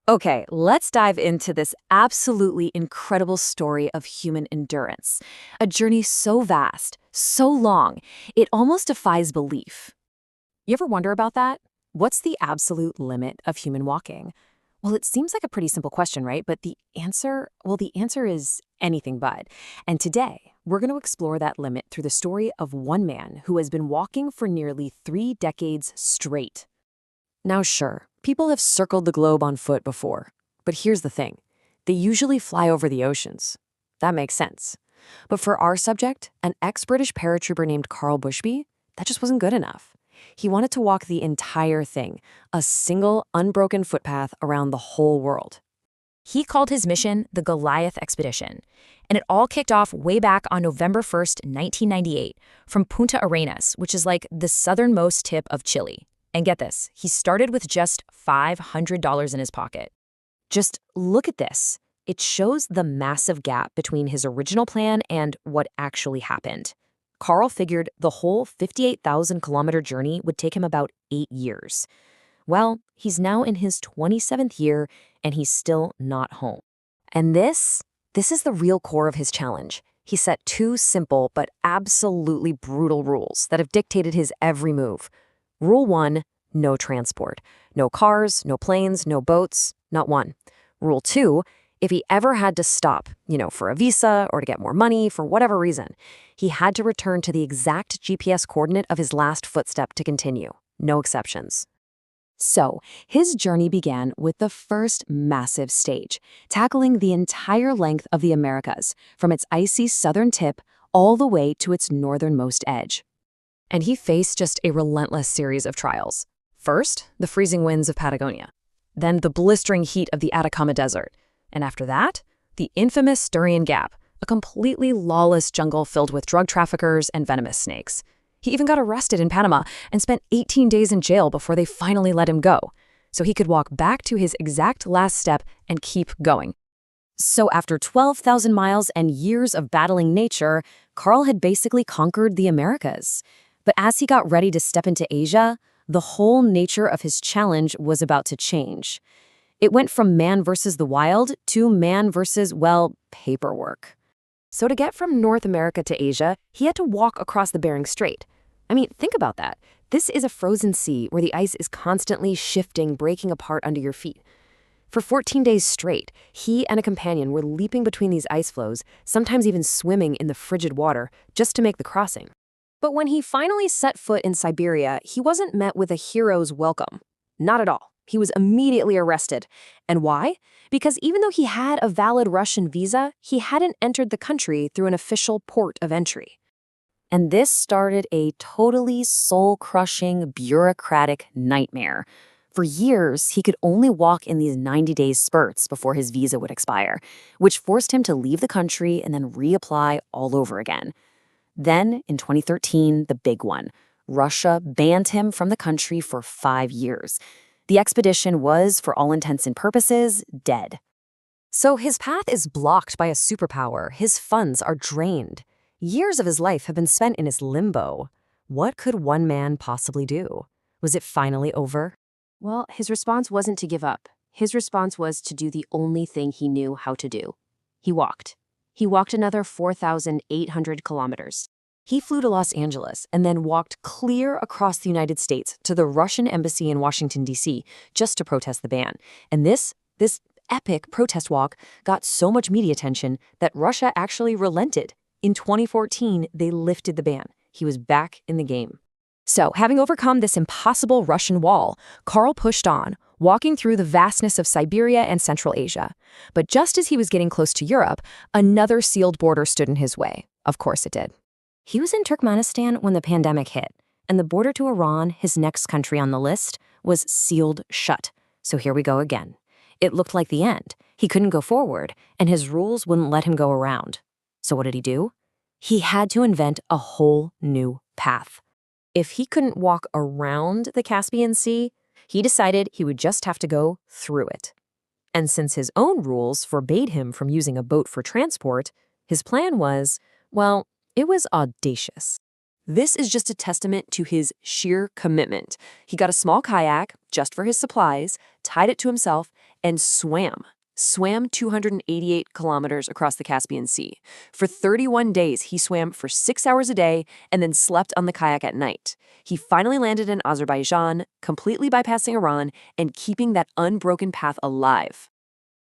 Okay, let's dive into this absolutely incredible story of human endurance. A journey so vast, so long, it almost defies belief. You ever wonder about that? What's the absolute limit of human walking? Well, it seems like a pretty simple question, right? But the answer is anything but. And today, we're going to explore that limit through the story of one man who has been walking for nearly 3 decades straight. Now, sure, people have circled the globe on foot before, but here's the thing. They usually fly over the oceans. That makes sense. But for our subject, an ex-British paratrooper named Karl Bushby, that just wasn't good enough. He wanted to walk the entire thing, a single, unbroken footpath around the whole world. He called his mission the Goliath Expedition, and it all kicked off way back on November 1st, 1998, from Punta Arenas, which is like the southernmost tip of Chile. And get this, he started with just $500 in his pocket. Just look at this. It shows the massive gap between his original plan and what actually happened. Carl figured the whole 58,000-kilometer journey would take him about 8 years. Well, he's now in his 27th year, and he's still not home. And this is the real core of his challenge. He set 2 simple but absolutely brutal rules that have dictated his every move. Rule 1, no transport. No cars, no planes, no boats, not one. Rule 2, if he ever had to stop, for a visa or to get more money for whatever reason, he had to return to the exact GPS coordinate of his last footstep to continue. No exceptions. So, his journey began with the first massive stage, tackling the entire length of the Americas, from its icy southern tip all the way to its northernmost edge. And he faced just a relentless series of trials. First, the freezing winds of Patagonia. Then the blistering heat of the Atacama Desert. And after that, the infamous Darien Gap, a completely lawless jungle filled with drug traffickers and venomous snakes. He even got arrested in Panama and spent 18 days in jail before they finally let him go, so he could walk back to his exact last step and keep going. So after 12,000 miles and years of battling nature, Carl had basically conquered the Americas. But as he got ready to step into Asia, the whole nature of his challenge was about to change. It went from man versus the wild to man versus, paperwork. So to get from North America to Asia, he had to walk across the Bering Strait. I mean, think about that. This is a frozen sea where the ice is constantly shifting, breaking apart under your feet. For 14 days straight, he and a companion were leaping between these ice floes, sometimes even swimming in the frigid water, just to make the crossing. But when he finally set foot in Siberia, he wasn't met with a hero's welcome. Not at all. He was immediately arrested. And why? Because even though he had a valid Russian visa, he hadn't entered the country through an official port of entry. And this started a totally soul-crushing, bureaucratic nightmare. For years, he could only walk in these 90-day spurts before his visa would expire, which forced him to leave the country and then reapply all over again. Then, in 2013, the big one. Russia banned him from the country for 5 years. The expedition was, for all intents and purposes, dead. So his path is blocked by a superpower. His funds are drained. Years of his life have been spent in this limbo. What could one man possibly do? Was it finally over? Well, his response wasn't to give up. His response was to do the only thing he knew how to do. He walked. He walked another 4,800 kilometers. He flew to Los Angeles and then walked clear across the United States to the Russian embassy in Washington, D.C., just to protest the ban. And this epic protest walk got so much media attention that Russia actually relented. In 2014, they lifted the ban. He was back in the game. So, having overcome this impossible Russian wall, Carl pushed on, walking through the vastness of Siberia and Central Asia. But just as he was getting close to Europe, another sealed border stood in his way. Of course it did. He was in Turkmenistan when the pandemic hit, and the border to Iran, his next country on the list, was sealed shut. So here we go again. It looked like the end. He couldn't go forward, and his rules wouldn't let him go around. So what did he do? He had to invent a whole new path. If he couldn't walk around the Caspian Sea, he decided he would just have to go through it. And since his own rules forbade him from using a boat for transport, his plan was, it was audacious. This is just a testament to his sheer commitment. He got a small kayak, just for his supplies, tied it to himself, and swam 288 kilometers across the Caspian Sea. For 31 days, he swam for 6 hours a day and then slept on the kayak at night. He finally landed in Azerbaijan, completely bypassing Iran and keeping that unbroken path alive.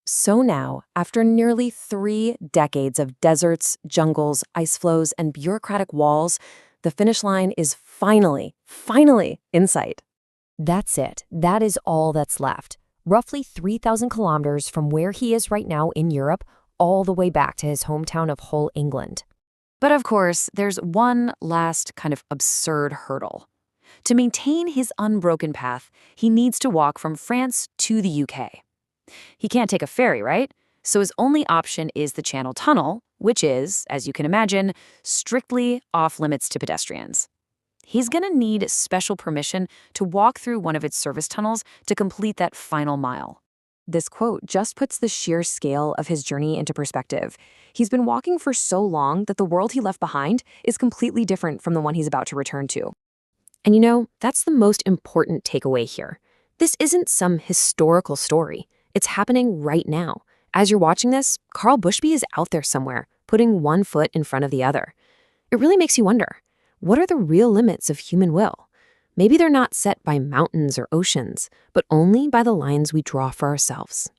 So now, after nearly 3 decades of deserts, jungles, ice floes, and bureaucratic walls, the finish line is finally in sight. That's it. That is all that's left. Roughly 3,000 kilometers from where he is right now in Europe, all the way back to his hometown of Hull, England. But of course, there's one last kind of absurd hurdle. To maintain his unbroken path, he needs to walk from France to the UK. He can't take a ferry, right? So his only option is the Channel Tunnel, which is, as you can imagine, strictly off-limits to pedestrians. He's going to need special permission to walk through one of its service tunnels to complete that final mile. This quote just puts the sheer scale of his journey into perspective. He's been walking for so long that the world he left behind is completely different from the one he's about to return to. And you know, that's the most important takeaway here. This isn't some historical story. It's happening right now. As you're watching this, Karl Bushby is out there somewhere, putting one foot in front of the other. It really makes you wonder, what are the real limits of human will? Maybe they're not set by mountains or oceans, but only by the lines we draw for ourselves.